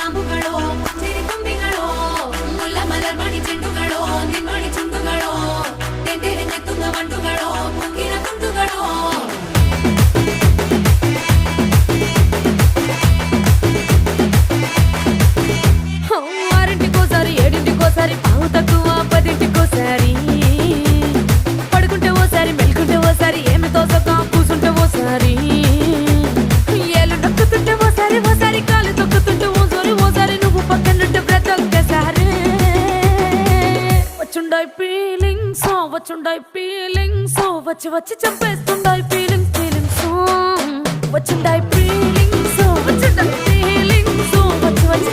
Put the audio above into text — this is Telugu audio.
ಕಾಂಬುಗಳೋ ಮುಂಚೇರಿ ಕೊಂಬಿಗಳೋ ಮುಲ್ಲ ಮಲರ್ ಮಣಿ ಚೆಂಡುಗಳೋ ನಿಮ್ಮಣಿ ಚುಂಡುಗಳೋ ತೆಂಡೆರೆ ನೆತ್ತುಂಗ ಮಂಡುಗಳೋ ಮುಂಗಿನ ತುಂಡುಗಳೋ ఆరింటికోసారి ఏడింటికోసారి పావు తక్కువ పదింటికోసారి పడుకుంటే ఓసారి మెలుకుంటే ఓసారి ఏమి తోసక కూసుంటే ఓసారి ఏళ్ళు నొక్కుతుంటే ఓసారి ఓసారి కాలు తొక్కుతుంటే ఓసారి నువ్వు పక్కనుంటే బ్రతొక్కసారి వచ్చుండాయి ఫీలింగ్స్ వచ్చి వచ్చి చంపేస్తుండాయి ఫీలింగ్స్ వచ్చుండాయి ఫీలింగ్స్ వచ్చి వచ్చి